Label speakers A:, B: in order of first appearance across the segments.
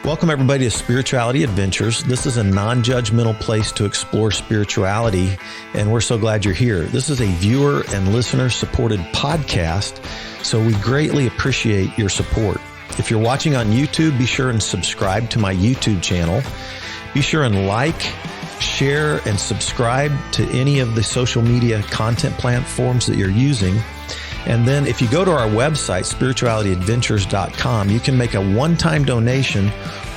A: Welcome, everybody, to Spirituality Adventures. This is a non-judgmental place to explore spirituality, and we're so glad you're here. This is a viewer and listener-supported podcast, so we greatly appreciate your support. If you're watching on YouTube, be sure and subscribe to my YouTube channel. Be sure and like, share, and subscribe to any of the social media content platforms that you're using. And then if you go to our website, spiritualityadventures.com, you can make a one-time donation,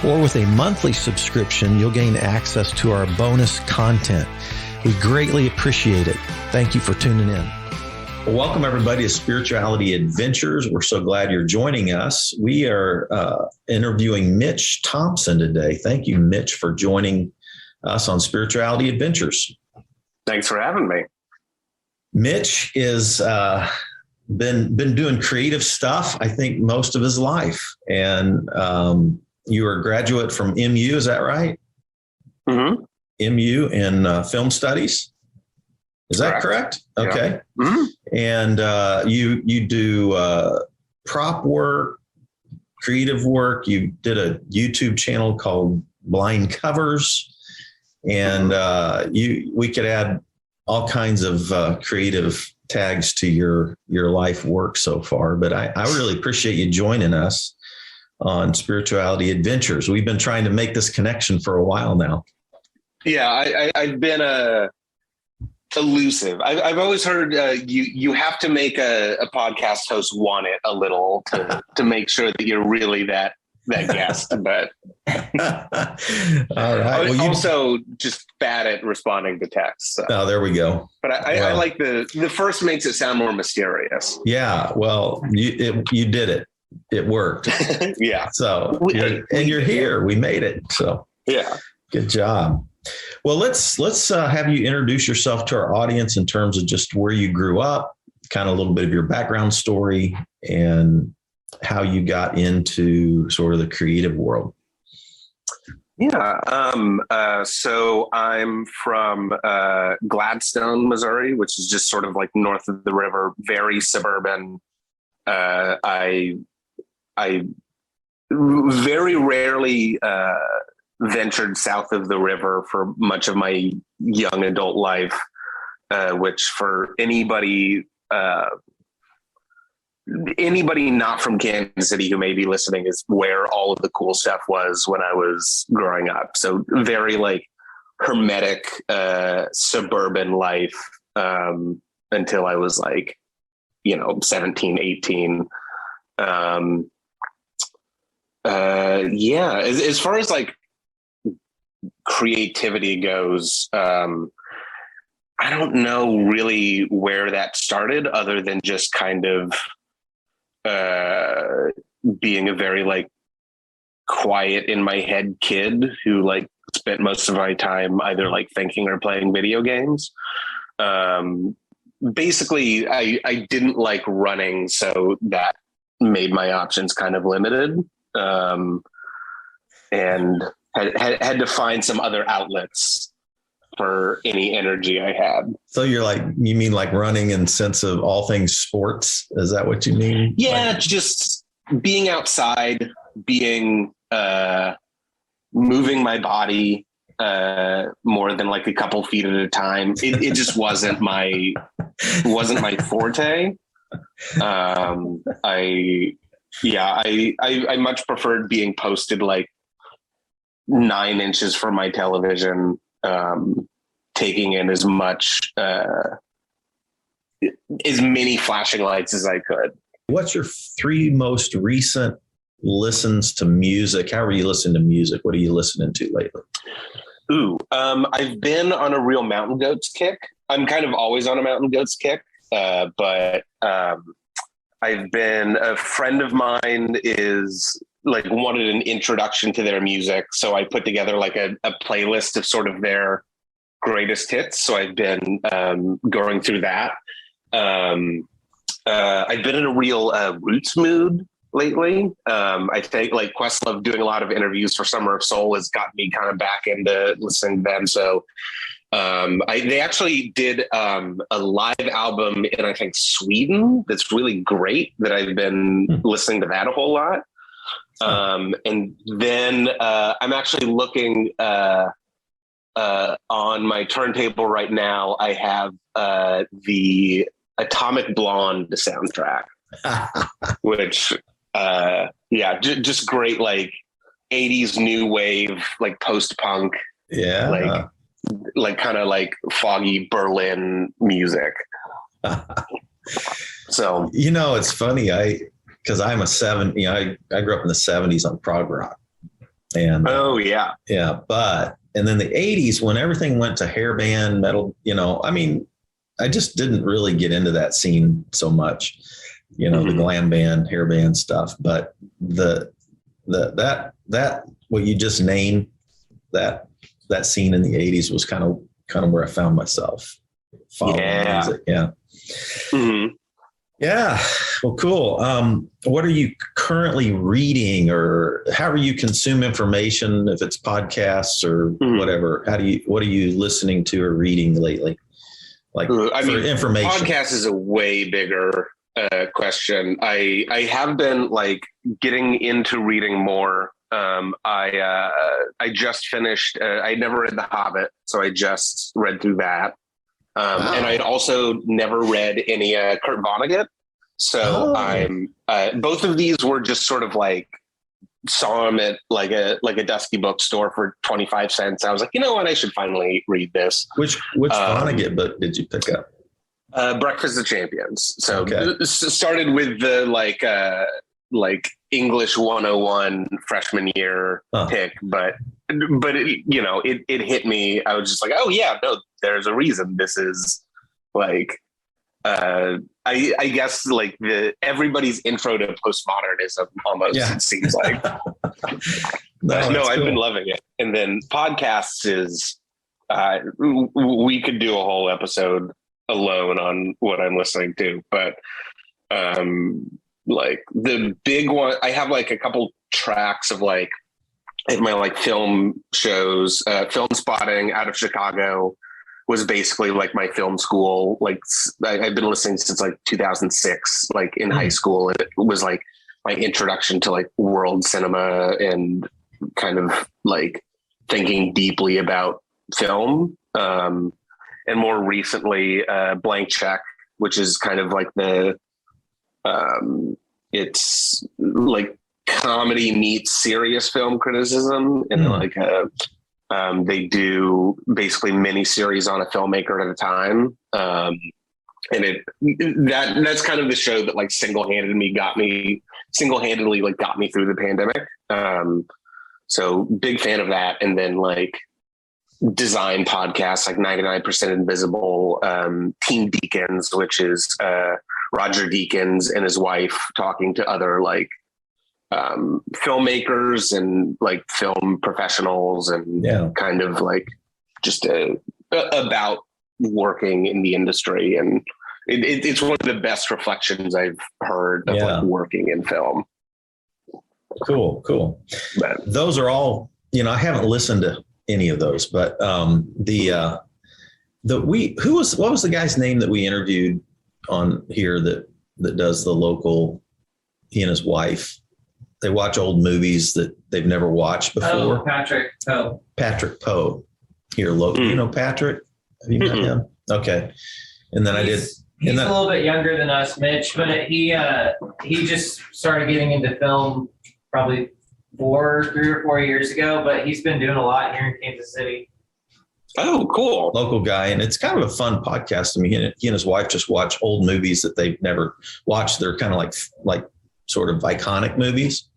A: or with a monthly subscription, you'll gain access to our bonus content. We greatly appreciate it. Thank you for tuning in. Well, welcome, everybody, to Spirituality Adventures. We're so glad you're joining us. We are interviewing Mitch Thompson today. Thank you, Mitch, for joining us on Spirituality Adventures. Thanks for having me. Mitch is been doing creative stuff, I think, most of his life. And you were a graduate from MU, is that right? Mm-hmm. MU in film studies. Is that correct? Okay. Yeah. Mm-hmm. And you do prop work, creative work. You did a YouTube channel called Blind Covers. And we could add all kinds of creative tags to your life work so far, but I really appreciate you joining us on Spirituality Adventures. We've been trying to make this connection for a while now.
B: Yeah, I've been elusive. I've always heard you have to make a podcast host want it a little to make sure that you're really that guest, but all right. Well, also just bad at responding to texts. So.
A: Oh, there we go.
B: But I like the first makes it sound more mysterious.
A: Yeah. Well, you did it. It worked.
B: Yeah.
A: So you're here. We made it. So
B: yeah.
A: Good job. Well, let's have you introduce yourself to our audience in terms of just where you grew up, kind of a little bit of your background story, and how you got into sort of the creative world.
B: Yeah. So I'm from Gladstone, Missouri, which is just sort of like north of the river, very suburban. I very rarely ventured south of the river for much of my young adult life, which for anybody not from Kansas City who may be listening is where all of the cool stuff was when I was growing up. So very like hermetic, suburban life, until I was like, 17, 18. As far as like creativity goes, I don't know really where that started other than just kind of, being a very like quiet in my head kid who like spent most of my time either like thinking or playing video games. Basically I didn't like running, so that made my options kind of limited. And had to find some other outlets for any energy I had.
A: So you mean like running in sense of all things sports? Is that what you mean?
B: Yeah, just being outside, moving my body more than like a couple feet at a time. It just wasn't my forte. I much preferred being posted like 9 inches from my television, taking in as many flashing lights as I could.
A: What's your 3 most recent listens to music? How are you listening to music? What are you listening to lately?
B: I've been on a real Mountain Goats kick. I'm kind of always on a Mountain Goats kick, but I've been, a friend of mine is like wanted an introduction to their music. So I put together like a playlist of sort of their greatest hits. So I've been going through that. I've been in a real roots mood lately. I think like Questlove doing a lot of interviews for Summer of Soul has got me kind of back into listening to them. So they actually did a live album in, I think, Sweden. That's really great that I've been listening to that a whole lot. And then I'm actually looking on my turntable right now. I have the Atomic Blonde soundtrack, which just great, like 80s new wave, like post-punk, like kind of like foggy Berlin music. So
A: it's funny, because I'm I grew up in the 70s on prog rock, and and then the 80s, when everything went to hair band metal, I just didn't really get into that scene so much, the glam band, hair band stuff. But that what you just named, that scene in the 80s was kind of where I found myself following music. Yeah.
B: Mm-hmm.
A: Yeah. Well, cool. What are you currently reading, or how do you consume information? If it's podcasts or whatever, what are you listening to or reading lately? Like, information.
B: Podcast is a way bigger question. I have been like getting into reading more. I just finished, I never read The Hobbit, so I just read through that. And I'd also never read any Kurt Vonnegut. So I'm both of these were just sort of like, saw them at like a dusty bookstore for 25 cents. I was like, you know what? I should finally read this.
A: Which Vonnegut book did you pick up?
B: Breakfast of Champions. So started with the like English 101 freshman year pick, but it hit me. I was just like, oh yeah, no, there's a reason this is like, I guess like everybody's intro to postmodernism almost, it seems like. I've been loving it. And then podcasts is, we could do a whole episode alone on what I'm listening to, but like the big one, I have like a couple tracks of like my like film shows, Film Spotting out of Chicago was basically like my film school. Like I've been listening since like 2006, like in high school. It was like my introduction to like world cinema and kind of like thinking deeply about film. And more recently, Blank Check, which is kind of like it's like comedy meets serious film criticism, and like they do basically mini series on a filmmaker at a time. And that's kind of the show that like single-handedly got me through the pandemic. So big fan of that. And then like design podcasts like 99% Invisible, Teen Deacons, which is Roger Deakins and his wife talking to other like filmmakers and like film professionals and kind of like just about working in the industry. And it's one of the best reflections I've heard of like working in film.
A: Cool. But those are all, I haven't listened to any of those, but what was the guy's name that we interviewed on here that does the local, he and his wife, they watch old movies that they've never watched before.
C: Oh, Patrick Poe.
A: Patrick Poe here local. You know Patrick? Have you met him? Okay. And then he's a little
C: bit younger than us, Mitch, but he just started getting into film probably 3 or 4 years ago, but he's been doing a lot here in Kansas City.
B: Oh, cool.
A: Local guy. And it's kind of a fun podcast. I mean, he and his wife just watch old movies that they've never watched. They're kind of like sort of iconic movies.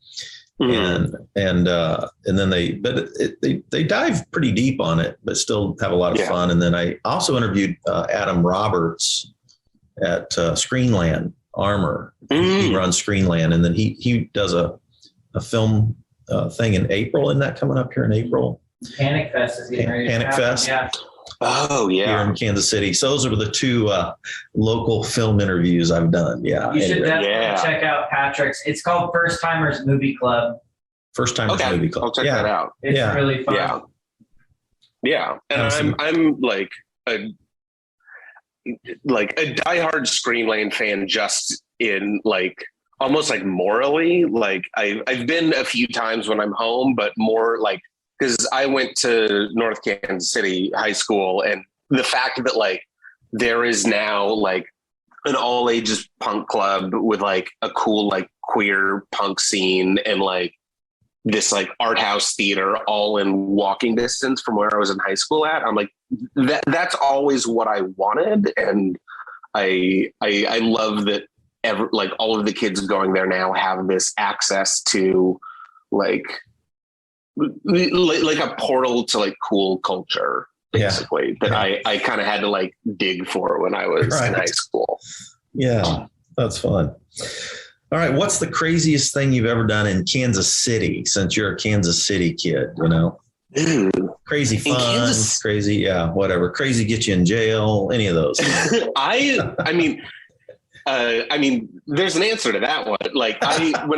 A: And then they dive pretty deep on it, but still have a lot of fun. And then I also interviewed Adam Roberts at Screenland Armor. He runs Screenland, and then he does a film thing in April. Isn't that coming up here in April?
C: Panic Fest is getting ready.
A: Panic Fest.
C: Yeah.
B: Oh yeah.
A: Here in Kansas City. So those are the 2 local film interviews I've done. Yeah.
C: You should definitely check out Patrick's. It's called First Timers Movie Club.
A: First Timers Movie Club.
B: I'll check that out.
C: It's really fun.
B: Yeah. And I'm like a diehard Screenlane fan just in like almost like morally, like I've been a few times when I'm home, but more like, because I went to North Kansas City high school, and the fact that like there is now like an all ages punk club with like a cool like queer punk scene and like this like art house theater all in walking distance from where I was in high school at. I'm like, that's always what I wanted. And I love that like all of the kids going there now have this access to like a portal to like cool culture, basically, that I kind of had to like dig for when I was in high school.
A: Yeah, that's fun. All right. What's the craziest thing you've ever done in Kansas City, since you're a Kansas City kid, you know? Crazy fun, crazy. Yeah. Whatever. Crazy get you in jail. Any of those.
B: I mean, there's an answer to that one. Like I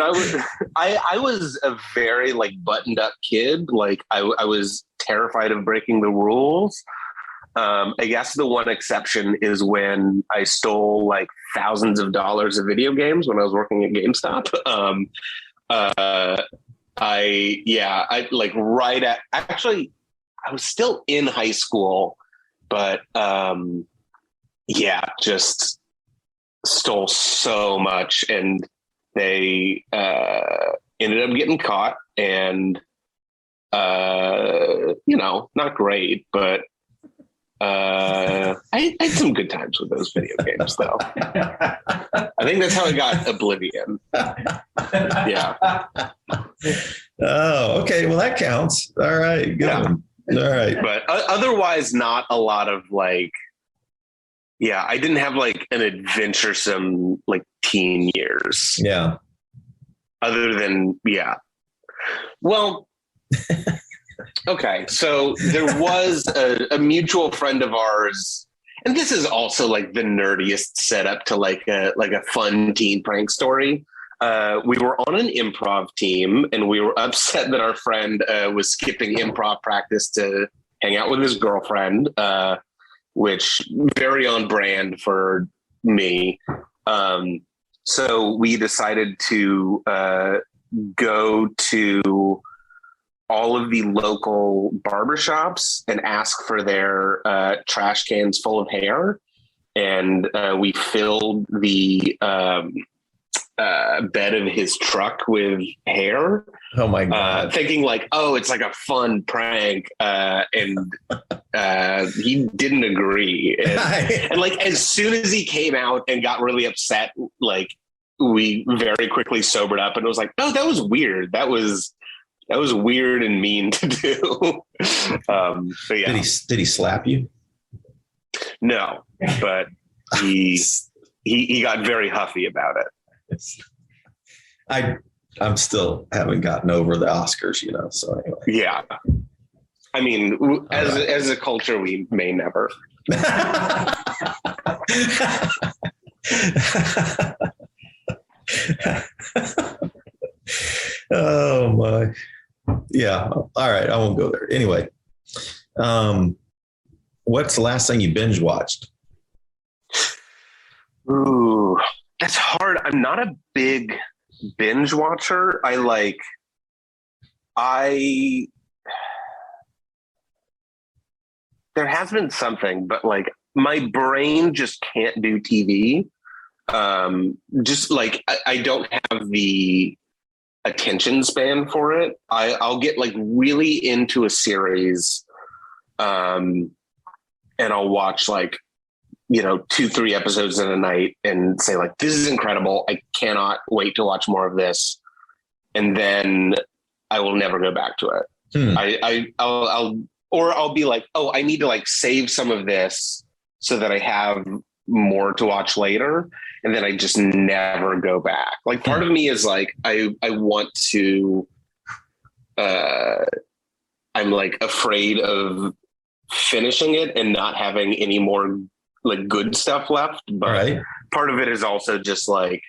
B: was a very like buttoned up kid. Like I was terrified of breaking the rules. I guess the one exception is when I stole like thousands of dollars of video games when I was working at GameStop. I like right at, actually, I was still in high school, but just stole so much, and they ended up getting caught, and not great, but I had some good times with those video games, though. I think that's how I got Oblivion. Yeah.
A: Oh, okay. Well, that counts. All right. Good one. All right.
B: But otherwise, not a lot of like, I didn't have like an adventuresome like teen years.
A: Yeah.
B: Other than, Well, okay. So there was a mutual friend of ours, and this is also like the nerdiest setup to like a fun teen prank story. We were on an improv team, and we were upset that our friend was skipping improv practice to hang out with his girlfriend, which very on brand for me. So we decided to go to all of the local barbershops and ask for their trash cans full of hair. And we filled the bed of his truck with hair.
A: Oh my God.
B: Thinking like, oh, it's like a fun prank. And he didn't agree. And like, as soon as he came out and got really upset, like we very quickly sobered up, and it was like, oh, that was weird. That was weird and mean to do. But yeah.
A: Did he slap you?
B: No, but he got very huffy about it.
A: I'm still haven't gotten over the Oscars, so anyway.
B: Yeah. I mean, as a culture, we may never.
A: Oh my. Yeah. All right. I won't go there. Anyway. What's the last thing you binge watched?
B: Ooh, that's hard. I'm not a big binge watcher. There has been something, but like my brain just can't do TV. Just like I don't have the attention span for it. I'll get like really into a series, and I'll watch like 2-3 episodes in a night and say like, this is incredible. I cannot wait to watch more of this. And then I will never go back to it. I'll be like, oh, I need to like save some of this so that I have more to watch later. And then I just never go back. Like part of me is like, I want to, I'm like afraid of finishing it and not having any more like good stuff left. But part of it is also just like,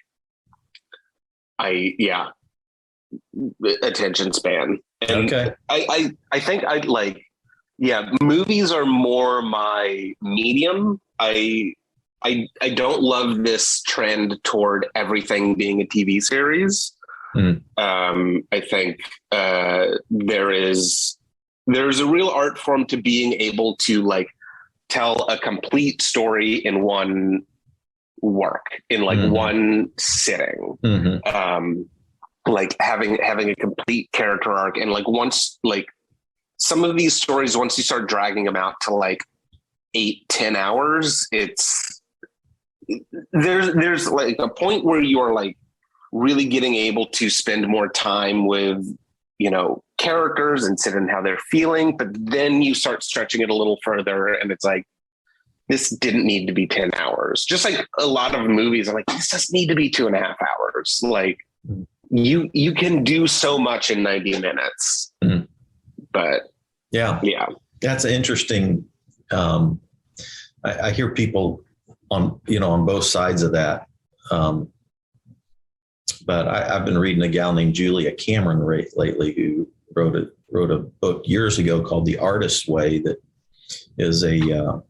B: attention span. And I think I'd like, movies are more my medium. I I don't love this trend toward everything being a TV series. I think there's a real art form to being able to like tell a complete story in one work, in like one sitting. Like having a complete character arc, and like once like some of these stories, once you start dragging them out to like 8-10 hours, there's like a point where you're like really getting able to spend more time with, you know, characters and sit in how they're feeling. But then you start stretching it a little further and it's like, this didn't need to be 10 hours. Just like a lot of movies, I'm like, this doesn't need to be 2.5 hours. Like you can do so much in 90 minutes. But yeah,
A: that's interesting. I hear people on both sides of that. But I've been reading a gal named Julia Cameron lately, who wrote a book years ago called The Artist's Way, that is a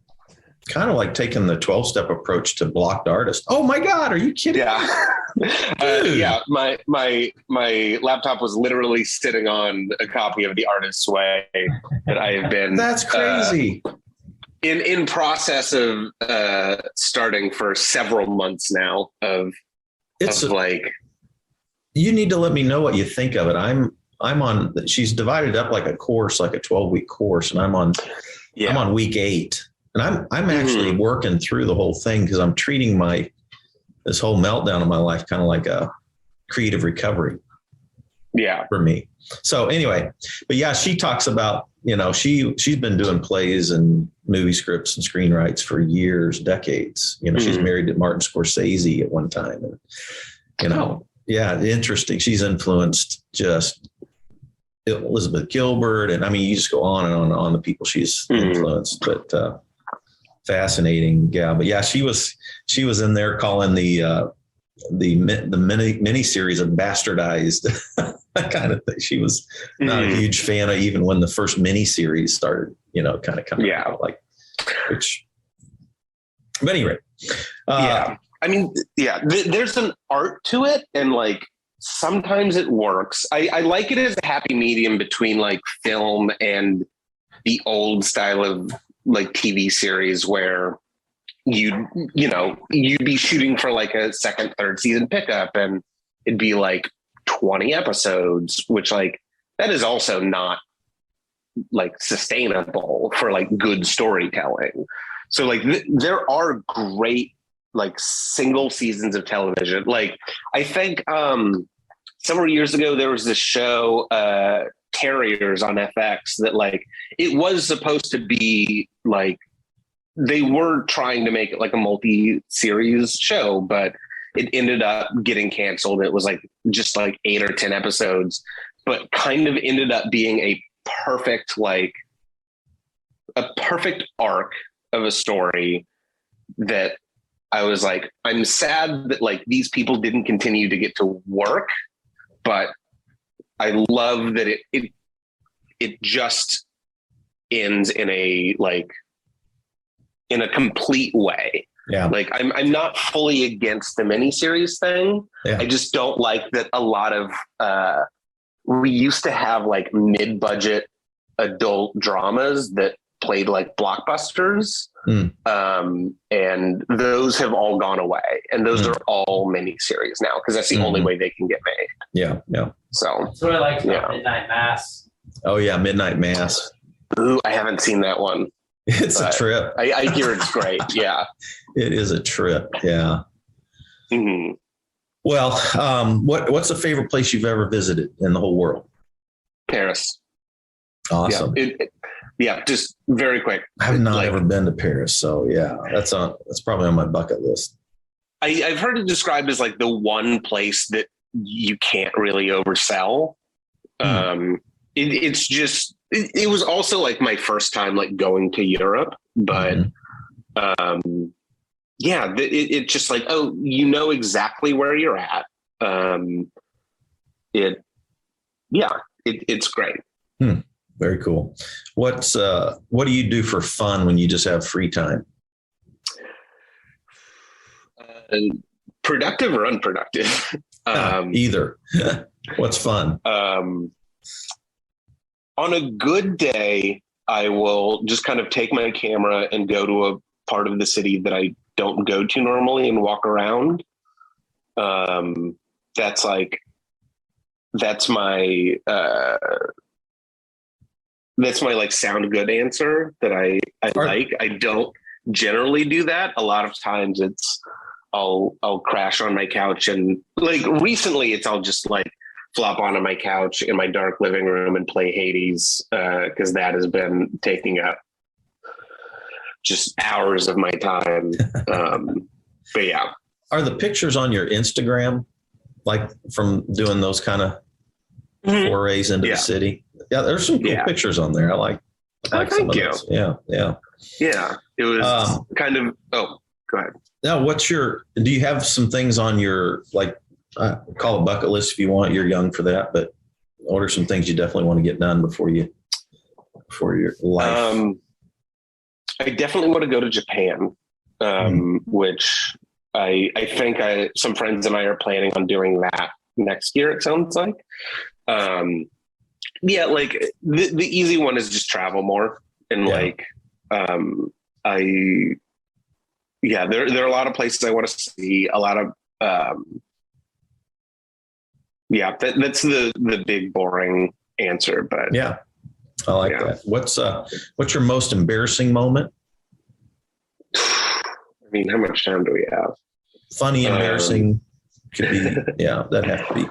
A: kind of like taking the 12-step approach to blocked artists. Oh my God, are you kidding?
B: Yeah. My laptop was literally sitting on a copy of The Artist's Way that I have been.
A: That's crazy.
B: In process of starting for several months now
A: you need to let me know what you think of it. I'm on, she's divided up like a course, like a 12-week course. And I'm on week 8, and I'm actually working through the whole thing, because I'm treating this whole meltdown of my life kind of like a creative recovery for me. So anyway, but yeah, she talks about, she's been doing plays and movie scripts and screenwrites for years, decades. She's married to Martin Scorsese at one time. And, interesting. She's influenced just Elizabeth Gilbert. And I mean, you just go on and on the people she's influenced, but fascinating. Yeah. But yeah, she was in there calling the mini series of bastardized kind of thing. She was not a huge fan of, even when the first mini series started, kind of coming out, like, but anyway,
B: I mean, there's an art to it, and like sometimes it works. I like it as a happy medium between like film and the old style of like TV series, where you'd be shooting for like a second, third season pickup, and it'd be like 20 episodes, which like that is also not like sustainable for like good storytelling. So like there are great like single seasons of television. Like I think several years ago there was this show Terriers on FX that like it was supposed to be like they were trying to make it like a multi-series show, but it ended up getting canceled. It was like just like 8 or 10 episodes, but kind of ended up being a perfect arc of a story that I was like, I'm sad that like these people didn't continue to get to work, but I love that it just ends in a complete way.
A: Yeah.
B: Like I'm not fully against the miniseries thing.
A: Yeah.
B: I just don't like that a lot of we used to have like mid-budget adult dramas that played like blockbusters. And those have all gone away, and those are all miniseries now, because that's the only way they can get made.
A: Yeah.
B: So
C: that's what I liked about Midnight Mass.
A: Oh yeah, Midnight Mass.
B: Ooh, I haven't seen that one.
A: It's a trip.
B: I hear it's great. Yeah,
A: it is a trip. Yeah.
B: Mm-hmm.
A: Well, what's the favorite place you've ever visited in the whole world?
B: Paris.
A: Awesome.
B: Yeah, just very quick.
A: I've not ever been to Paris, so yeah, that's probably on my bucket list.
B: I've heard it described as like the one place that you can't really oversell. It's just it was also like my first time like going to Europe, but it's just like, oh, you know exactly where you're at. It's great.
A: Very cool. What do you do for fun when you just have free time?
B: Productive or unproductive?
A: Either. What's fun?
B: On a good day, I will just kind of take my camera and go to a part of the city that I don't go to normally and walk around. That's my like sound good answer that I like. I don't generally do that. A lot of times I'll crash on my couch, and like recently I'll just like flop onto my couch in my dark living room and play Hades, because that has been taking up just hours of my time. But yeah.
A: Are the pictures on your Instagram like from doing those kind of forays into the city? Yeah, there's some cool pictures on there. I like
B: thank you.
A: Those. Yeah.
B: It was kind of. Oh, go ahead.
A: Now, do you have some things on your, like, call it bucket list if you want? You're young for that, but what are some things you definitely want to get done before your life?
B: I definitely want to go to Japan, which I think some friends and I are planning on doing that next year. It sounds like. Like the easy one is just travel more, and there are a lot of places I want to see. A lot of that's the big boring answer, but
A: yeah, I like that. What's your most embarrassing moment?
B: I mean, how much time do we have?
A: Funny, embarrassing could be. Yeah, that'd have to be.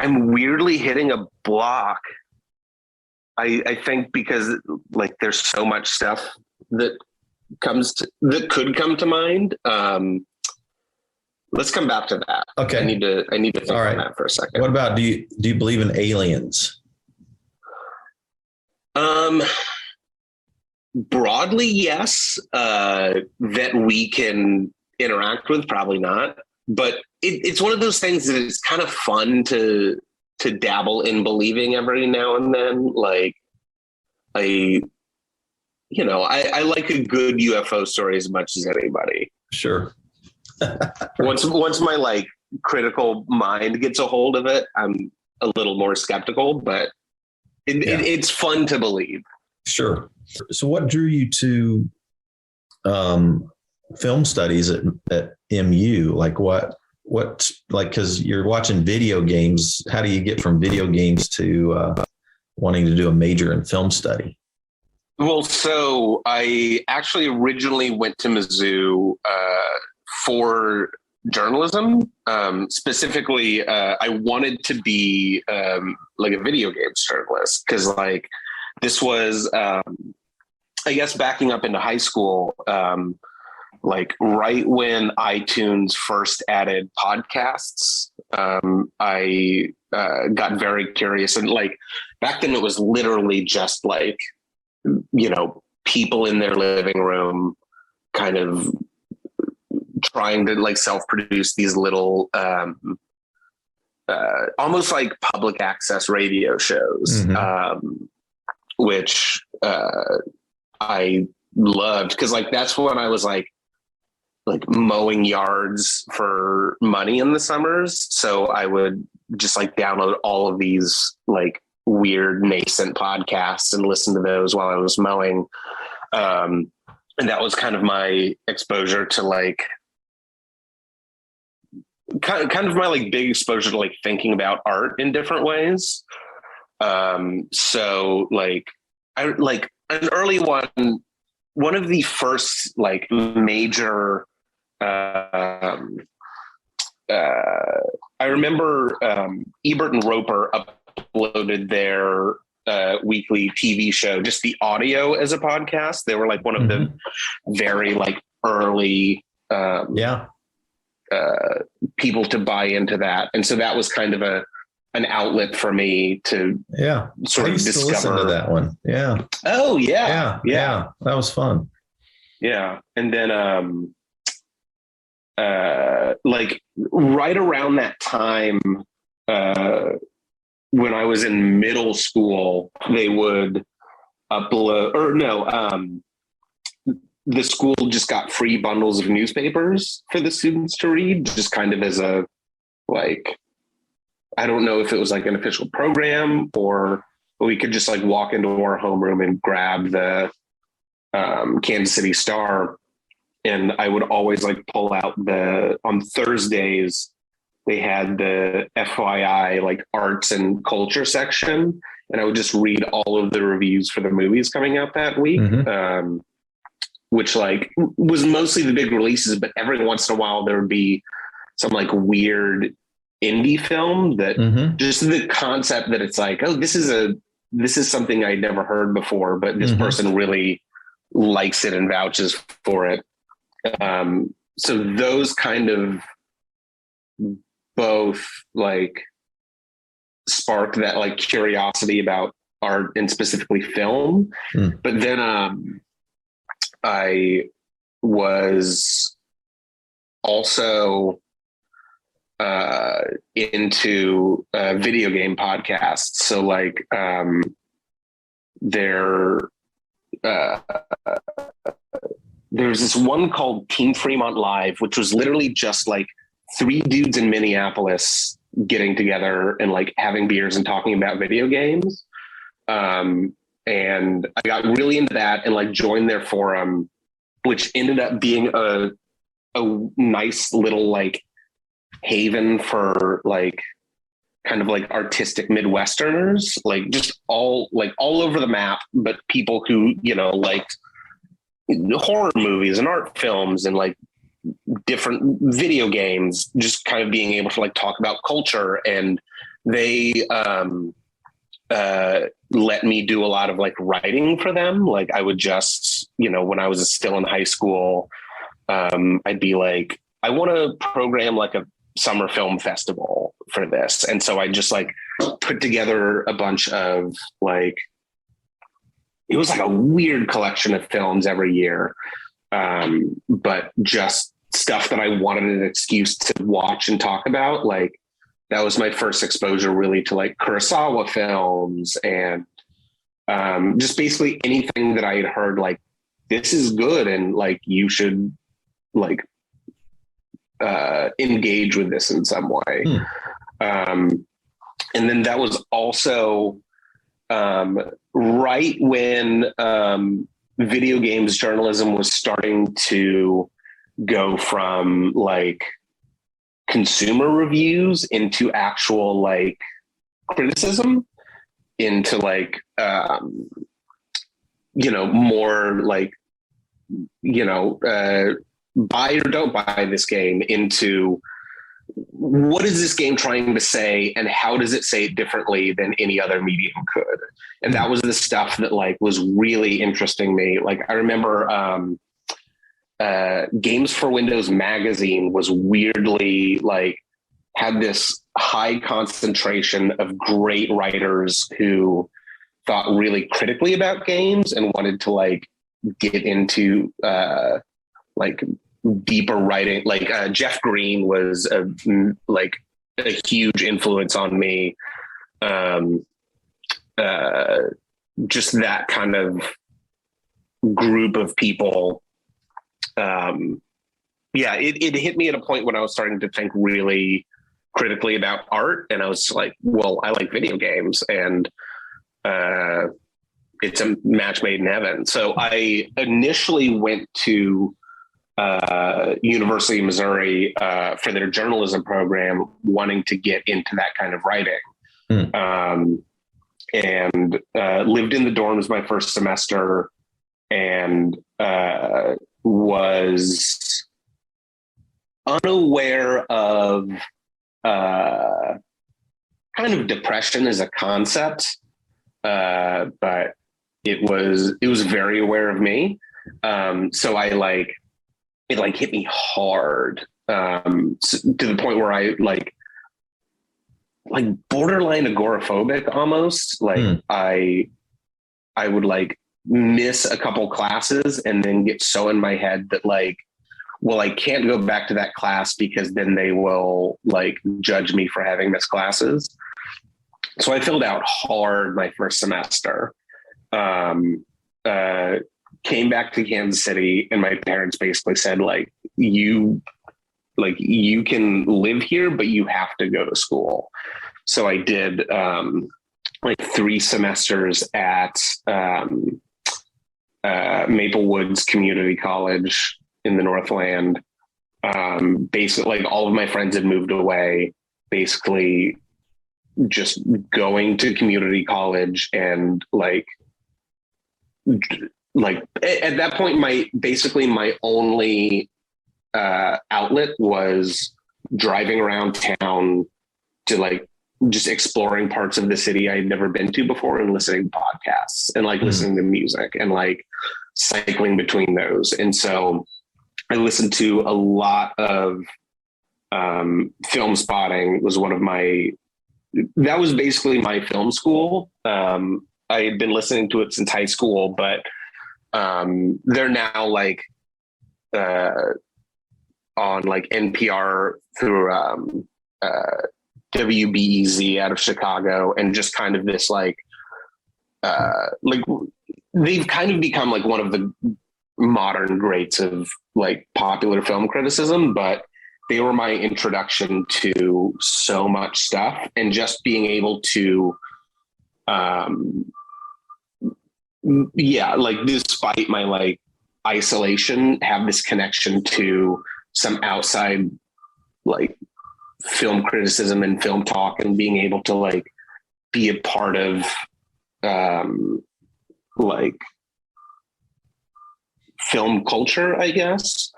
B: I'm weirdly hitting a block. I think because like there's so much stuff that could come to mind. Let's come back to that.
A: Okay.
B: I need to think on that for a second.
A: What about, do you believe in aliens?
B: Broadly, yes. That we can interact with, probably not. But it's one of those things that it's kind of fun to dabble in believing every now and then. Like, I like a good UFO story as much as anybody.
A: Sure.
B: Once my like critical mind gets a hold of it, I'm a little more skeptical, but it's fun to believe.
A: Sure. So what drew you to film studies at MU? Like what, like, cause you're watching video games. How do you get from video games to wanting to do a major in film study?
B: Well, so I actually originally went to Mizzou for journalism. Specifically, I wanted to be like a video games journalist, because like this was, I guess, backing up into high school, like right when iTunes first added podcasts. I got very curious, and like back then it was literally just like, people in their living room kind of trying to like self-produce these little almost like public access radio shows, which I loved, because like that's when I was like mowing yards for money in the summers. So I would just like download all of these like weird nascent podcasts and listen to those while I was mowing. And that was kind of my exposure to like kind of my like big exposure to like thinking about art in different ways. So like I like an early one of the first like major I remember Ebert and Roper uploaded their weekly TV show, just the audio as a podcast. They were like one of the very like early people to buy into that. And so that was kind of an outlet for me to sort of discover.
A: Listen to that one. Yeah.
B: Oh yeah.
A: That was fun.
B: Yeah. And then like right around that time, when I was in middle school, they would upload, or no, the school just got free bundles of newspapers for the students to read, just kind of as a, like, I don't know if it was like an official program, or we could just like walk into our homeroom and grab the Kansas City Star. And I would always like pull out on Thursdays, they had the FYI, like arts and culture section. And I would just read all of the reviews for the movies coming out that week, which like was mostly the big releases, but every once in a while there would be some like weird indie film that just the concept that it's like, oh, this is something I'd never heard before, but this person really likes it and vouches for it. So those kind of both like spark that like curiosity about art and specifically film. But then I was also into video game podcasts. So like there's this one called Team Fremont Live, which was literally just like 3 dudes in Minneapolis getting together and like having beers and talking about video games. And I got really into that and like joined their forum, which ended up being a nice little like haven for like kind of like artistic Midwesterners, like just all over the map, but people who, you know, liked horror movies and art films and like different video games, just kind of being able to like talk about culture. And they let me do a lot of like writing for them. Like I would just, you know, when I was still in high school, I'd be like, I want to program like a summer film festival for this. And so I just like put together a bunch of like, it was like a weird collection of films every year. But just stuff that I wanted an excuse to watch and talk about. Like that was my first exposure really to like Kurosawa films and just basically anything that I had heard, like, this is good. And like, you should like engage with this in some way. And then that was also right when video games journalism was starting to go from like consumer reviews into actual like criticism, into like you know, more like, you know, buy or don't buy this game, into what is this game trying to say and how does it say it differently than any other medium could. And that was the stuff that like was really interesting me. Like I remember Games for Windows magazine was weirdly like had this high concentration of great writers who thought really critically about games and wanted to like get into like deeper writing. Like Jeff Green was like a huge influence on me. Just that kind of group of people. Yeah, it hit me at a point when I was starting to think really critically about art, and I was like, well, I like video games, and it's a match made in heaven. So I initially went to University of Missouri for their journalism program, wanting to get into that kind of writing. And lived in the dorms my first semester, and was unaware of kind of depression as a concept, but it was very aware of me. So I like, it like hit me hard, to the point where I like borderline agoraphobic almost. Like I would like miss a couple classes and then get so in my head that like, well, I can't go back to that class because then they will like judge me for having missed classes. So I filled out hard my first semester. um, came back to Kansas City, and my parents basically said, you can live here, but you have to go to school. So I did 3 semesters at Maple Woods Community College in the Northland. Basically, all of my friends had moved away, basically just going to community college, and at that point, my only outlet was driving around town to just exploring parts of the city I had never been to before, and listening to podcasts, and listening to music, and cycling between those. And so I listened to a lot of Film Spotting. That was basically my film school. I had been listening to it since high school, but they're now on NPR through WBEZ out of Chicago, and just kind of this they've kind of become one of the modern greats of popular film criticism, but they were my introduction to so much stuff, and just being able to despite my isolation, have this connection to some outside film criticism and film talk, and being able to be a part of film culture, I guess,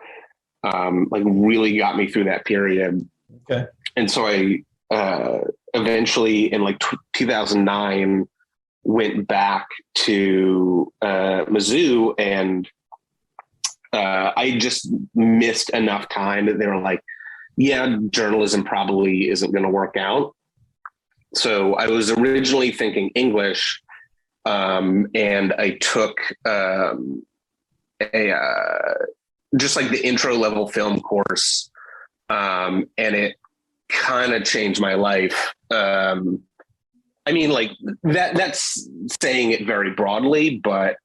B: really got me through that period.
A: Okay.
B: And so I eventually in 2009 went back to Mizzou, and I just missed enough time that they were yeah, journalism probably isn't going to work out. So I was originally thinking English, and I took just the intro level film course, and it kind of changed my life. I mean, that's saying it very broadly, but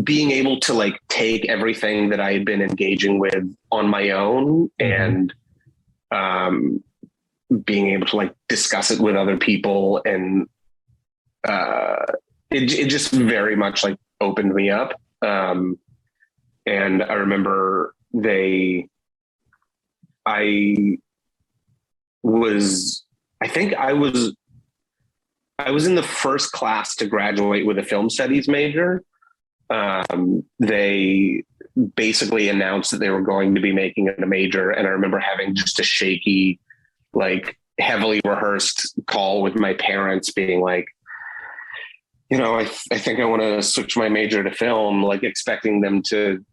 B: being able to take everything that I had been engaging with on my own, and being able to discuss it with other people, and it just very much opened me up. And I remember I was in the first class to graduate with a film studies major. They basically announced that they were going to be making it a major. And I remember having just a shaky, heavily rehearsed call with my parents being I think I want to switch my major to film, expecting them to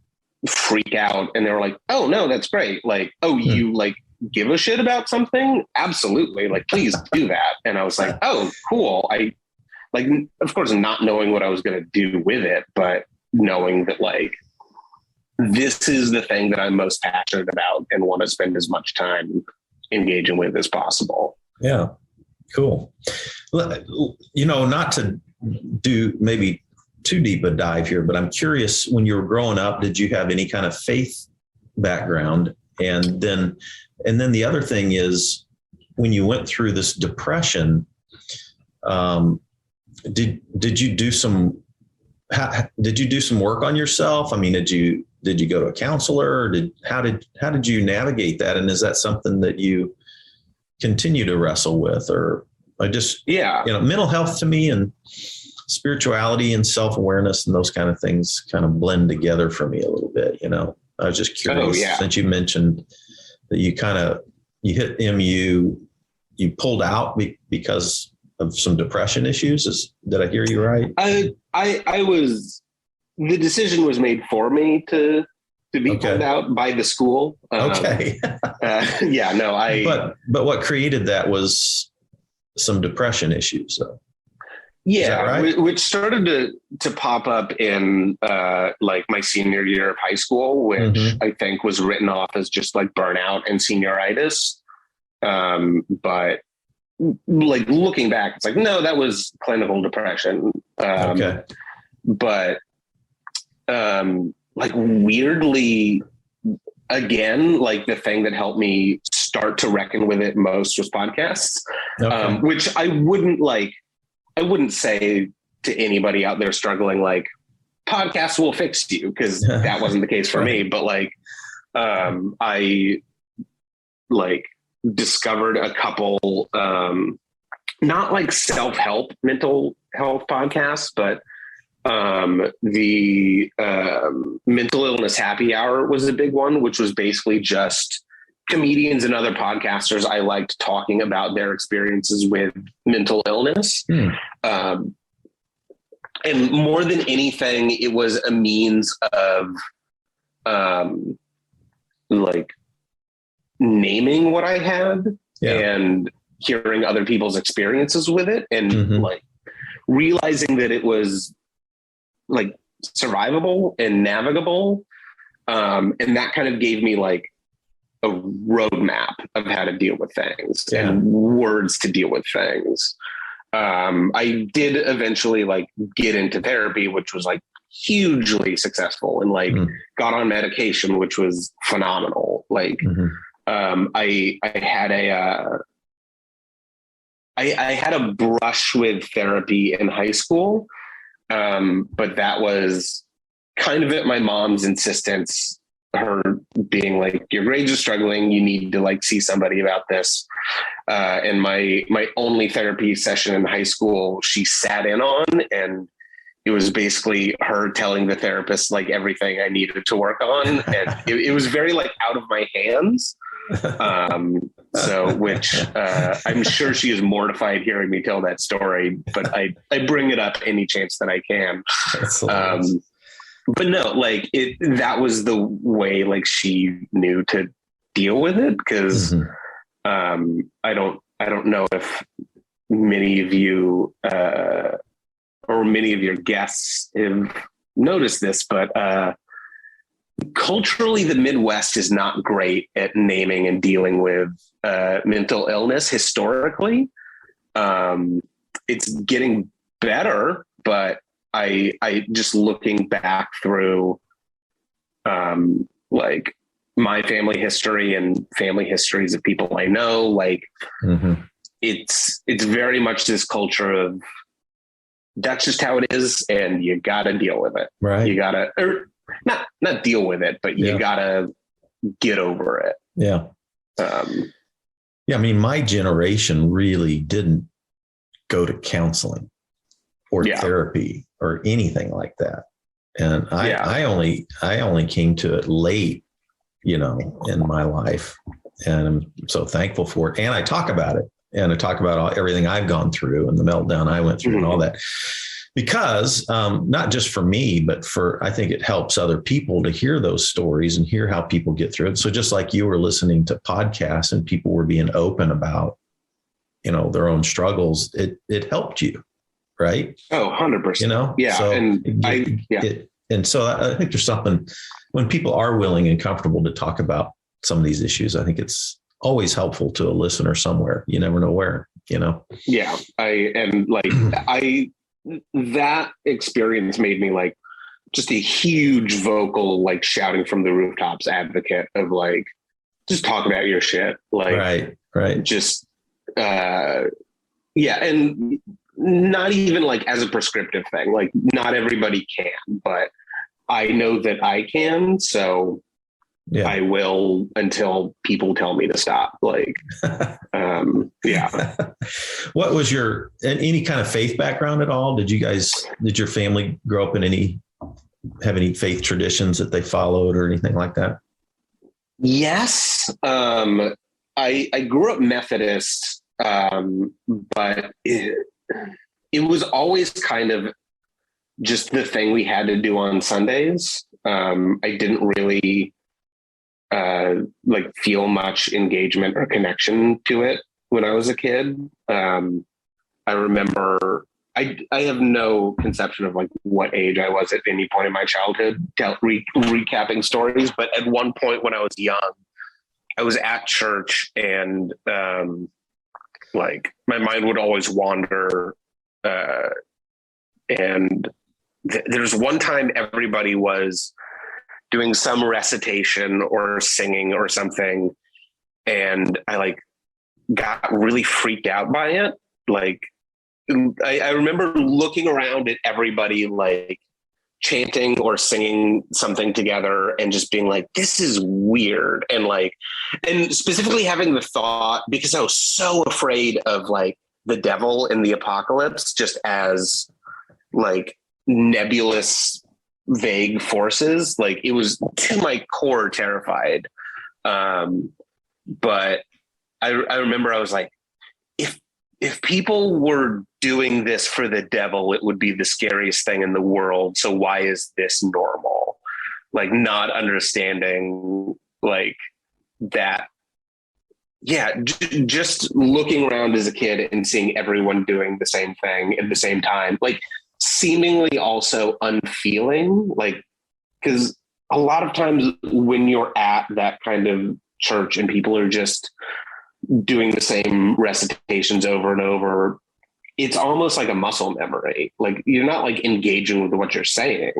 B: freak out. And they were like, "Oh no, that's great. You give a shit about something? Absolutely. Please do that." And I was like, "Oh, cool." I of course, not knowing what I was going to do with it, but knowing that this is the thing that I'm most passionate about and want to spend as much time engaging with as possible.
A: Yeah. Cool. Not to do maybe too deep a dive here, but I'm curious, when you were growing up, did you have any kind of faith background? And then the other thing is, when you went through this depression, did you do some work on yourself? I mean, did you go to a counselor? Or how did you navigate that? And is that something that you continue to wrestle with? Or mental health to me, and spirituality and self-awareness and those kind of things kind of blend together for me a little bit. I was just curious, since you mentioned that you hit MU, you pulled out because of some depression issues. Did I hear you right?
B: The decision was made for me to be pulled out by the school.
A: Okay.
B: But
A: what created that was some depression issues. So.
B: Yeah,
A: right?
B: Which started to pop up in my senior year of high school, which I think was written off as just burnout and senioritis. But like looking back, it's like, no, that was clinical depression.
A: Okay.
B: But like weirdly, again, like the thing that helped me start to reckon with it most was podcasts, which I wouldn't say to anybody out there struggling, like podcasts will fix you, because that wasn't the case for me. But like, I like discovered a couple, not like self-help mental health podcasts, but the mental illness happy hour was a big one, which was basically just comedians and other podcasters I liked talking about their experiences with mental illness. And more than anything, it was a means of like naming what I had and hearing other people's experiences with it, and like realizing that it was like survivable and navigable. And that kind of gave me like a roadmap of how to deal with things and words to deal with things. I did eventually like get into therapy, which was like hugely successul, and like got on medication, which was phenomenal. Like, I had a brush with therapy in high school. But that was kind of at my mom's insistence, her being like, your grades are struggling, you need to like see somebody about this. And my only therapy session in high school, she sat in on, and it was basically her telling the therapist like everything I needed to work on. And it was very like out of my hands. So, which I'm sure she is mortified hearing me tell that story, but I bring it up any chance that I can. But no, like that was the way like she knew to deal with it, because I don't know if many of you or many of your guests have noticed this, but culturally, the Midwest is not great at naming and dealing with mental illness historically. It's getting better, but I just looking back through like my family history and family histories of people I know, like it's very much this culture of that's just how it is, and you got to deal with it.
A: Right.
B: You got to, not deal with it, but you gotta get over it.
A: Yeah. I mean, my generation really didn't go to counseling or therapy or anything like that. And I only came to it late, in my life, and I'm so thankful for it. And I talk about it, and I talk about everything I've gone through and the meltdown I went through and all that. Because not just for me, but I think it helps other people to hear those stories and hear how people get through it. So just like you were listening to podcasts and people were being open about, their own struggles, it helped you, right?
B: Oh, 100%. Yeah.
A: So
B: and
A: and so I think there's something when people are willing and comfortable to talk about some of these issues. I think it's always helpful to a listener somewhere. You never know where,
B: Yeah. That experience made me like just a huge vocal, like shouting from the rooftops advocate of like, just talk about your shit. Like,
A: right.
B: Just, and not even like as a prescriptive thing, like not everybody can, but I know that I can. So I will until people tell me to stop. Like,
A: What was any kind of faith background at all? Did your family grow up in have any faith traditions that they followed or anything like that?
B: Yes. I grew up Methodist, but it was always kind of just the thing we had to do on Sundays. I didn't really like feel much engagement or connection to it when I was a kid. I remember I have no conception of like what age I was at any point in my childhood, recapping stories. But at one point when I was young, I was at church, and Like my mind would always wander. And there's one time everybody was doing some recitation or singing or something. And I like got really freaked out by it. Like I remember looking around at everybody like chanting or singing something together and just being like, this is weird. And like, and specifically having the thought, because I was so afraid of like the devil and the apocalypse, just as like nebulous, vague forces. Like it was to my core terrified. But I remember I was like, if people were doing this for the devil, it would be the scariest thing in the world. So why is this normal? Like not understanding like that. Yeah. Just looking around as a kid and seeing everyone doing the same thing at the same time, like seemingly also unfeeling, like, because a lot of times when you're at that kind of church and people are just doing the same recitations over and over, it's almost like a muscle memory. Like you're not like engaging with what you're saying.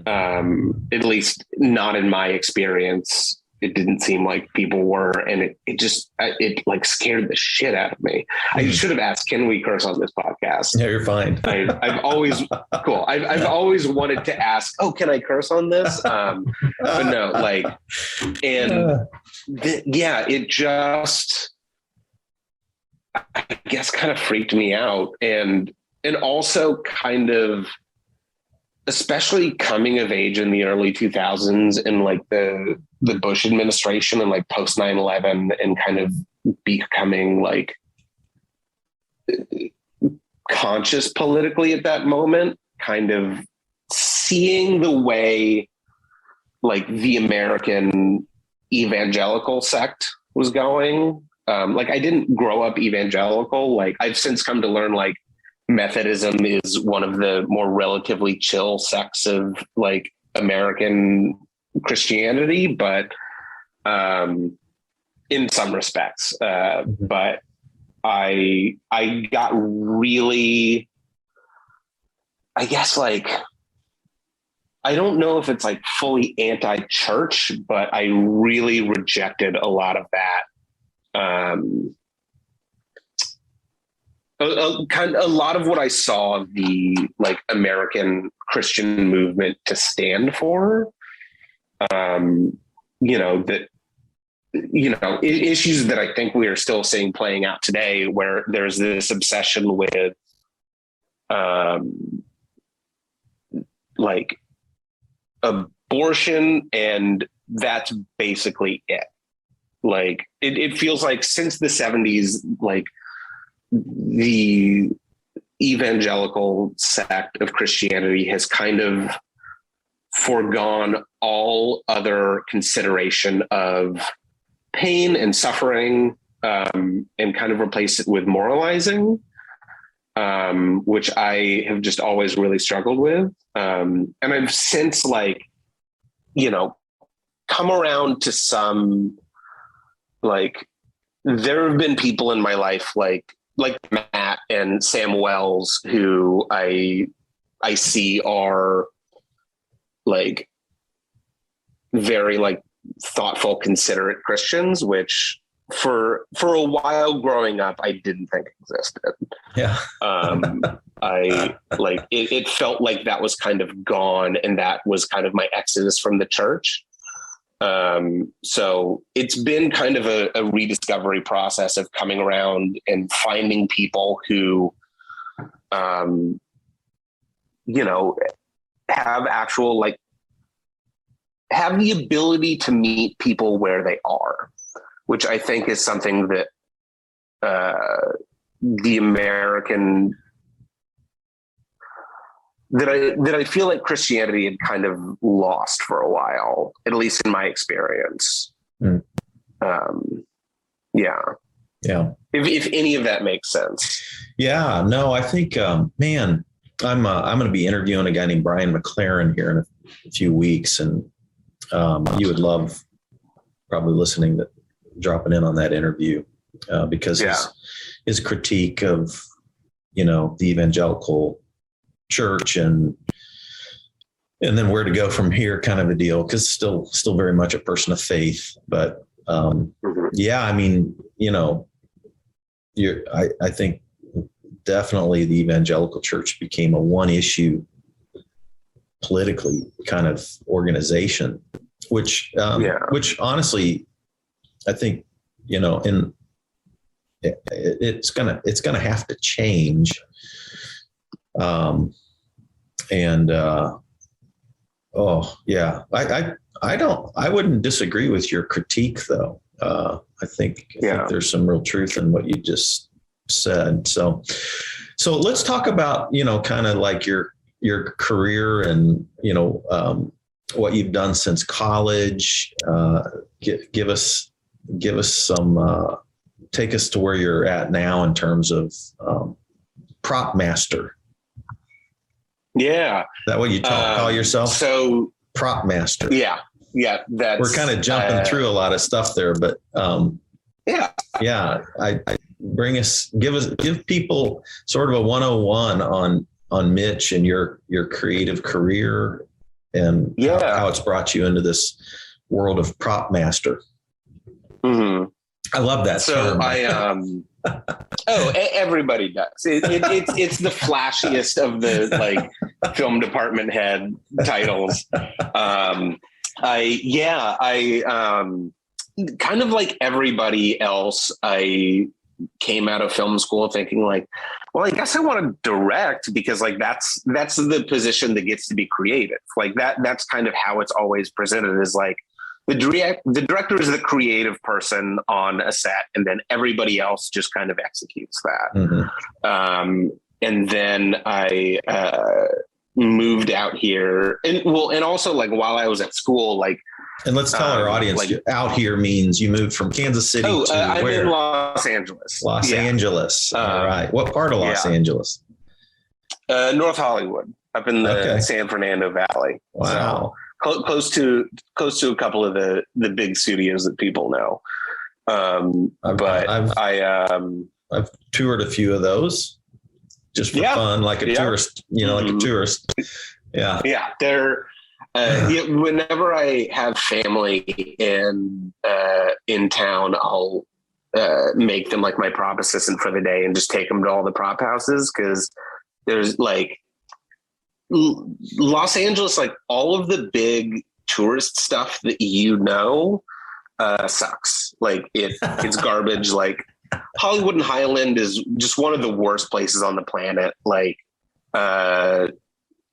B: At least not in my experience. It didn't seem like people were, and it like scared the shit out of me. I should have asked, can we curse on this podcast?
A: Yeah, you're fine.
B: I've always cool. I've always wanted to ask, oh, can I curse on this? But no, like, and it just, I guess, kind of freaked me out, and also kind of, especially coming of age in the early 2000s and like the Bush administration and like post 9/11 and kind of becoming like conscious politically at that moment, kind of seeing the way like the American evangelical sect was going. Like I didn't grow up evangelical. Like I've since come to learn like Methodism is one of the more relatively chill sects of like American Christianity, but in some respects, but I got really, I guess, like, I don't know if it's like fully anti-church, but I really rejected a lot of that. A lot of what I saw the like American Christian movement to stand for, issues that I think we are still seeing playing out today, where there's this obsession with, like abortion, and that's basically it. Like it feels like since the 70s, like the evangelical sect of Christianity has kind of foregone all other consideration of pain and suffering, and kind of replaced it with moralizing, which I have just always really struggled with. And I've since come around to some, like, there have been people in my life like Matt and Sam Wells, who I see are like very like thoughtful, considerate Christians, which for a while growing up, I didn't think existed.
A: Yeah.
B: I like it felt like that was kind of gone, and that was kind of my exodus from the church. So it's been kind of a rediscovery process of coming around and finding people who, have actual, like, have the ability to meet people where they are, which I think is something that, the American, that I feel like Christianity had kind of lost for a while, at least in my experience. Yeah. If any of that makes sense.
A: Yeah, no, I think, man, I'm going to be interviewing a guy named Brian McLaren here in a few weeks, and you would love probably dropping in on that interview. because his critique of, the evangelical church and then where to go from here kind of a deal, because still very much a person of faith. But I mean, I think definitely the evangelical church became a one issue politically kind of organization, which honestly, I think, it's gonna have to change. I wouldn't disagree with your critique though. I think there's some real truth in what you just said. So let's talk about, kind of like your career and, what you've done since college. Give us some, take us to where you're at now in terms of, prop master.
B: Yeah.
A: Is that what you call yourself?
B: So
A: prop master.
B: Yeah.
A: We're kind of jumping through a lot of stuff there, but, give people sort of a 101 on Mitch and your creative career and how it's brought you into this world of prop master. Mm-hmm. I love that.
B: So
A: term.
B: Everybody does. It's the flashiest of the film department head titles. I kind of like everybody else, I came out of film school thinking I guess I want to direct because that's the position that gets to be creative. That's kind of how it's always presented, is the director is the creative person on a set, and then everybody else just kind of executes that. Mm-hmm. And then I moved out here, and also while I was at school,
A: and let's tell our audience, out here means you moved from Kansas City to
B: I'm
A: where?
B: in Los Angeles.
A: Los Angeles. All right. What part of Los Angeles?
B: North Hollywood, up in the San Fernando Valley.
A: Wow.
B: So, close to a couple of the big studios that people know.
A: I've toured a few of those just for fun, like a tourist, like a tourist. Yeah.
B: Yeah. They're, whenever I have family in town, I'll make them my prop assistant for the day and just take them to all the prop houses. Cause there's Los Angeles, all of the big tourist stuff that sucks. It's garbage. Hollywood and Highland is just one of the worst places on the planet.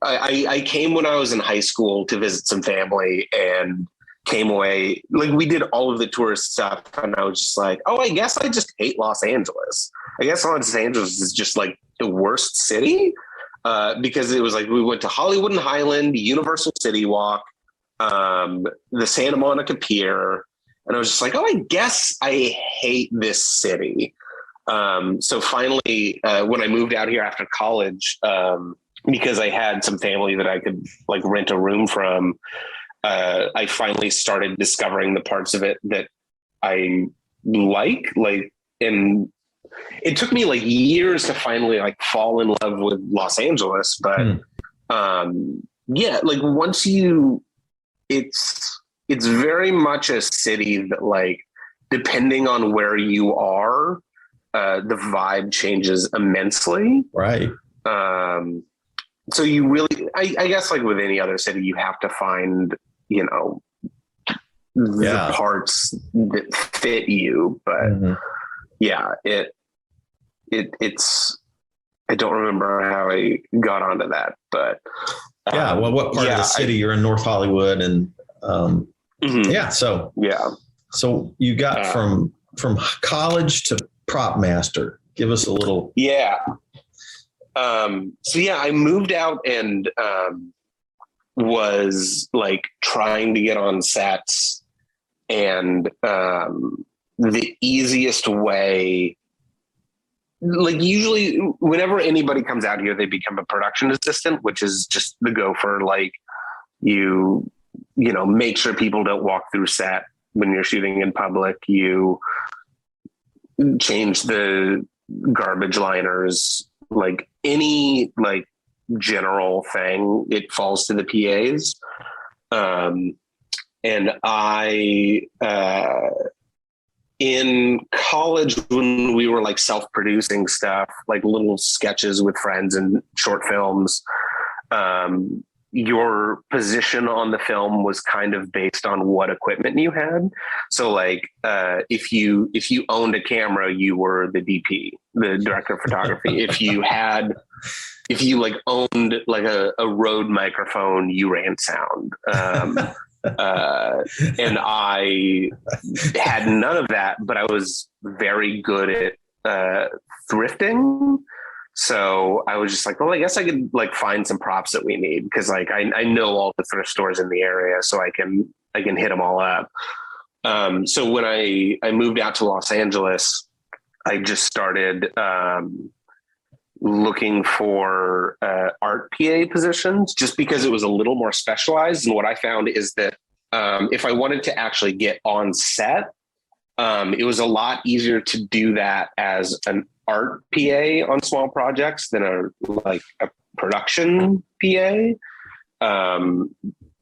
B: I came when I was in high school to visit some family and came away. We did all of the tourist stuff, and I was just I guess I just hate Los Angeles. I guess Los Angeles is just the worst city. Because it was we went to Hollywood and Highland, Universal City Walk, the Santa Monica Pier. And I was just I guess I hate this city. So finally, when I moved out here after college, because I had some family that I could rent a room from, I finally started discovering the parts of it that I and it took me years to finally fall in love with Los Angeles. But once it's very much a city that depending on where you are, the vibe changes immensely.
A: Right.
B: So you really, I guess with any other city, you have to find, the parts that fit you. But it's, I don't remember how I got onto that, but
A: what part of the city? You're in North Hollywood and so you got from college to prop master. Give us a little.
B: I moved out and was trying to get on sets, and the easiest way, usually whenever anybody comes out here, they become a production assistant, which is just the gopher. You make sure people don't walk through set when you're shooting in public. You change the garbage liners, like any like general thing, it falls to the PAs. And I, in college, when we were like self-producing stuff, like little sketches with friends and short films, your position on the film was kind of based on what equipment you had. So like, if you owned a camera, you were the DP, the director of photography. if you like owned like a Rode microphone, you ran sound. And I had none of that, but I was very good at thrifting. So I was just like, well, I guess I could like find some props that we need, because like I know all the thrift stores in the area, so I can hit them all up. So when I moved out to Los Angeles, I just started looking for art PA positions, just because it was a little more specialized. And what I found is that if I wanted to actually get on set, it was a lot easier to do that as an art PA on small projects than a production PA.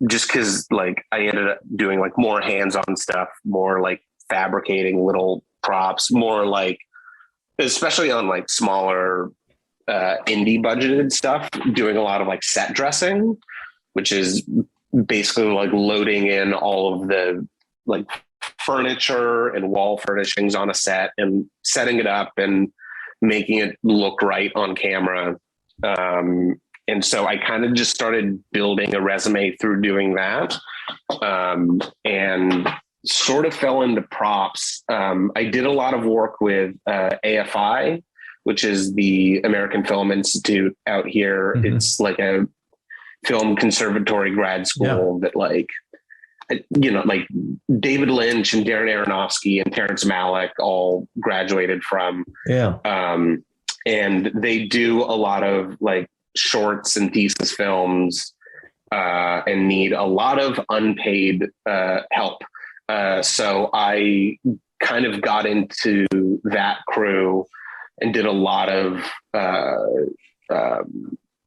B: Just because like I ended up doing like more hands-on stuff, more like fabricating little props, more like, especially on like smaller indie budgeted stuff, doing a lot of like set dressing, which is basically like loading in all of the like furniture and wall furnishings on a set and setting it up and making it look right on camera. And so I kind of just started building a resume through doing that, and sort of fell into props. I did a lot of work with AFI, which is the American Film Institute out here. Mm-hmm. It's like a film conservatory grad school that like, you know, like David Lynch and Darren Aronofsky and Terrence Malick all graduated from. Yeah. And they do a lot of like shorts and thesis films and need a lot of unpaid help. So I kind of got into that crew and did a lot of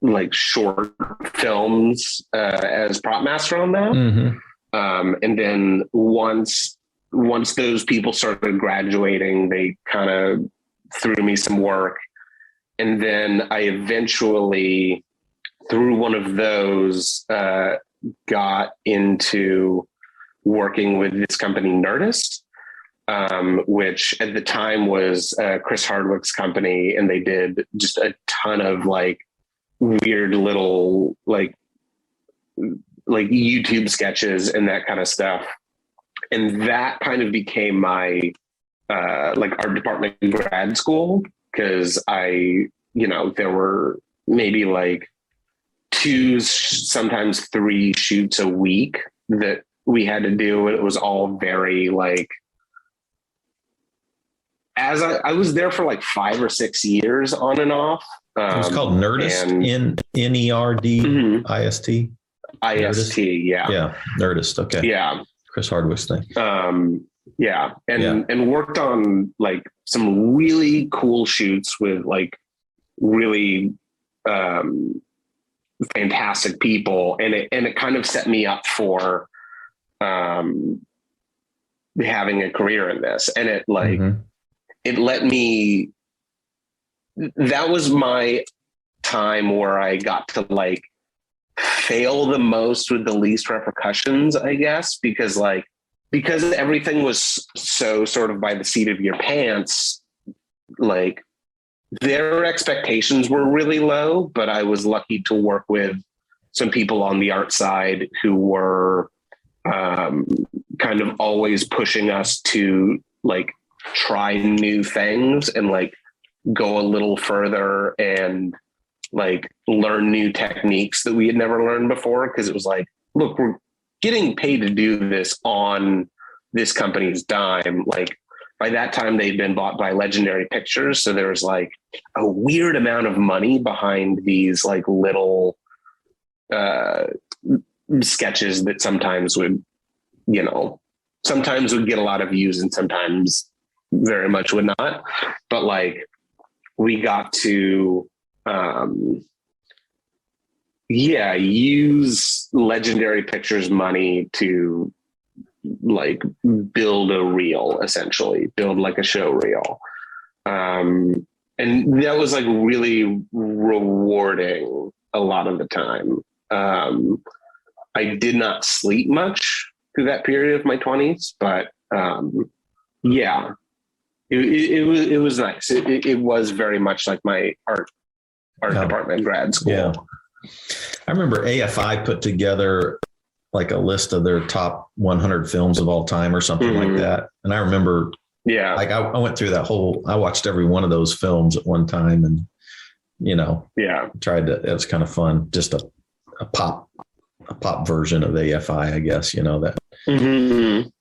B: like short films as prop master on that. Mm-hmm. And then once those people started graduating, they kind of threw me some work. And then I eventually, through one of those, got into working with this company, Nerdist, which at the time was Chris Hardwick's company. And they did just a ton of like weird little like YouTube sketches and that kind of stuff. And that kind of became my like art department in grad school, because there were maybe like 2, sometimes 3 shoots a week that we had to do. It was all very like, as I was there for like 5 or 6 years on and off.
A: It was called Nerdist, Nerdist.
B: IST, yeah.
A: Yeah, Nerdist, okay.
B: Yeah.
A: Chris Hardwick's thing.
B: And worked on like some really cool shoots with like really fantastic people. And it kind of set me up for having a career in this. And it like, it let me, that was my time where I got to like fail the most with the least repercussions, I guess, because everything was so sort of by the seat of your pants, like their expectations were really low, but I was lucky to work with some people on the art side who were kind of always pushing us to like try new things and like go a little further and like learn new techniques that we had never learned before. Cause it was like, look, we're getting paid to do this on this company's dime. Like by that time they'd been bought by Legendary Pictures. So there was like a weird amount of money behind these like little sketches that sometimes would get a lot of views and sometimes very much would not. But like, we got to, use Legendary Pictures money to like build a reel, essentially build like a show reel. And that was like really rewarding a lot of the time. I did not sleep much through that period of my 20s, but it was nice. It was very much like my art department grad school.
A: Yeah. I remember AFI put together like a list of their top 100 films of all time or something like that. And I remember, like I went through I watched every one of those films at one time and, tried to, it was kind of fun. Just a pop version of AFI, I guess, that it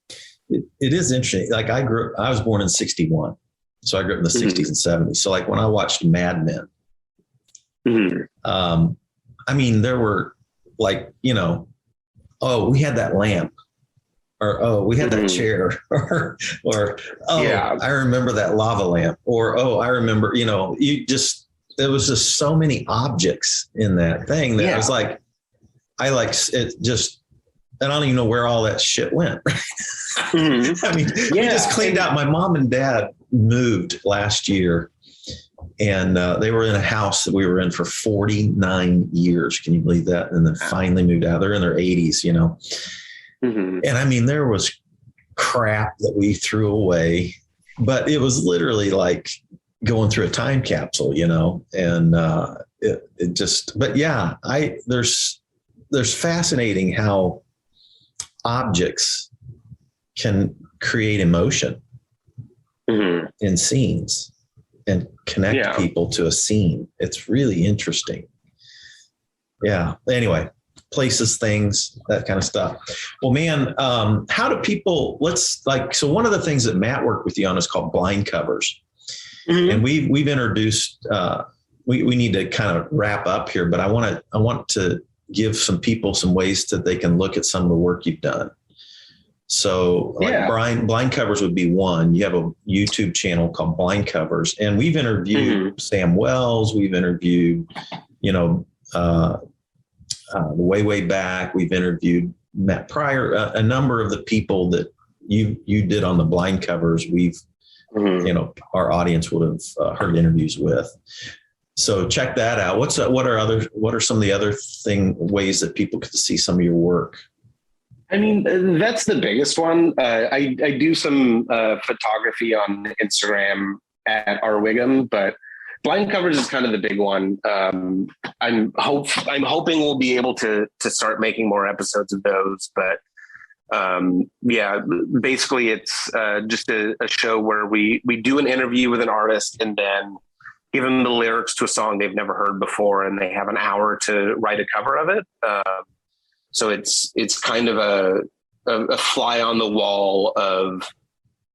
A: is interesting. Like I was born in 61. So I grew up in the 60s and 70s. So like when I watched Mad Men, I mean, there were like, we had that lamp or, we had that chair or, I remember that lava lamp or, I remember, there was just so many objects in that thing that I was like, I like it just, I don't even know where all that shit went. I mean, we just cleaned out. My mom and dad moved last year and they were in a house that we were in for 49 years. Can you believe that? And then finally moved out. They're in their 80s, And I mean, there was crap that we threw away, but it was literally like going through a time capsule, and it just, but yeah, there's fascinating how objects can create emotion in scenes and connect people to a scene. It's really interesting. Yeah. Anyway, places, things, that kind of stuff. Well, man, how do people, so one of the things that Matt worked with you on is called blind covers. And we've introduced, we need to kind of wrap up here, but I want to give some people some ways that they can look at some of the work you've done. So like blind covers would be one. You have a YouTube channel called Blind Covers, and we've interviewed Sam Wells. We've interviewed, way back. We've interviewed Matt Pryor, a number of the people that you did on the blind covers. We've, our audience would have heard interviews with. So check that out. What are some of the other ways that people could see some of your work?
B: I mean, that's the biggest one. I do some photography on Instagram at rwiggum, but blind covers is kind of the big one. I'm hoping we'll be able to start making more episodes of those, but basically it's just a show where we do an interview with an artist and then give them the lyrics to a song they've never heard before, and they have an hour to write a cover of it. So it's kind of a fly on the wall of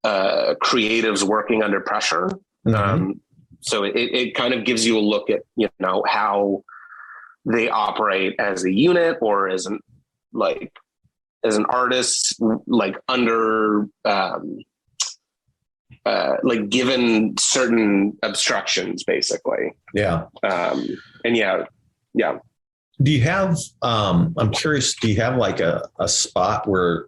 B: creatives working under pressure. So it kind of gives you a look at, how they operate as a unit or as an artist, like under, like given certain obstructions, basically.
A: Yeah.
B: And yeah.
A: Do you have, I'm curious, do you have like a spot where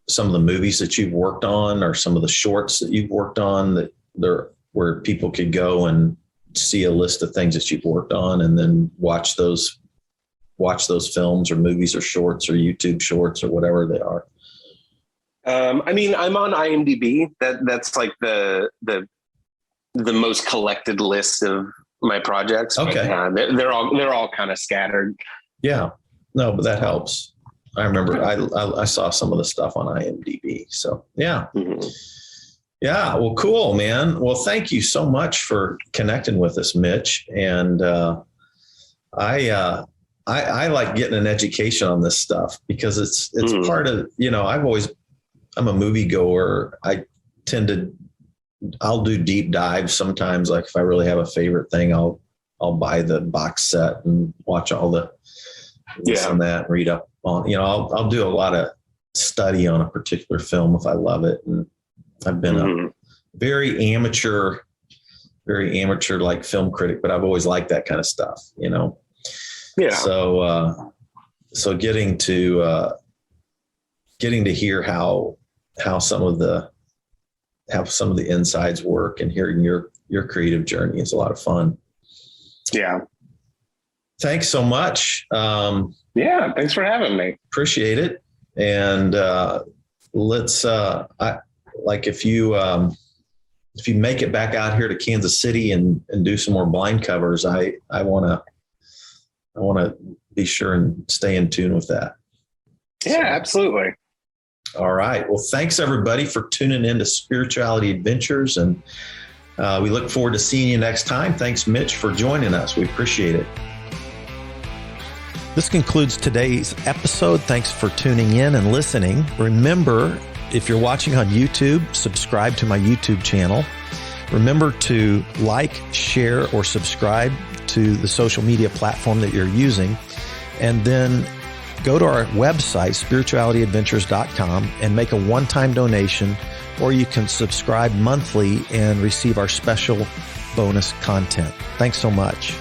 A: some of the movies that you've worked on or some of the shorts that you've worked on where people could go and see a list of things that you've worked on and then watch those films or movies or shorts or YouTube shorts or whatever they are?
B: I mean, I'm on IMDb. That's like the most collected list of my projects.
A: Okay.
B: They're all kind of scattered.
A: Yeah, no, but that helps. I remember I saw some of the stuff on IMDb. So yeah. Yeah. Well, cool, man. Well, thank you so much for connecting with us, Mitch. And I like getting an education on this stuff because it's part of, I'm a movie goer. I'll do deep dives sometimes. Like if I really have a favorite thing, I'll buy the box set and watch all the this and that and read up on, I'll do a lot of study on a particular film if I love it. And I've been very amateur like film critic, but I've always liked that kind of stuff, you know?
B: Yeah.
A: So getting to hear how some of the insides work and hearing your creative journey is a lot of fun.
B: Yeah.
A: Thanks so much.
B: Yeah. Thanks for having me.
A: Appreciate it. And let's if you make it back out here to Kansas City and do some more blind covers, I want to be sure and stay in tune with that.
B: Yeah, absolutely.
A: All right. Well, thanks everybody for tuning in to Spirituality Adventures, and we look forward to seeing you next time. Thanks, Mitch, for joining us. We appreciate it. This concludes today's episode. Thanks for tuning in and listening. Remember, if you're watching on YouTube, subscribe to my YouTube channel. Remember to like, share, or subscribe to the social media platform that you're using. And then go to our website, spiritualityadventures.com, and make a one-time donation, or you can subscribe monthly and receive our special bonus content. Thanks so much.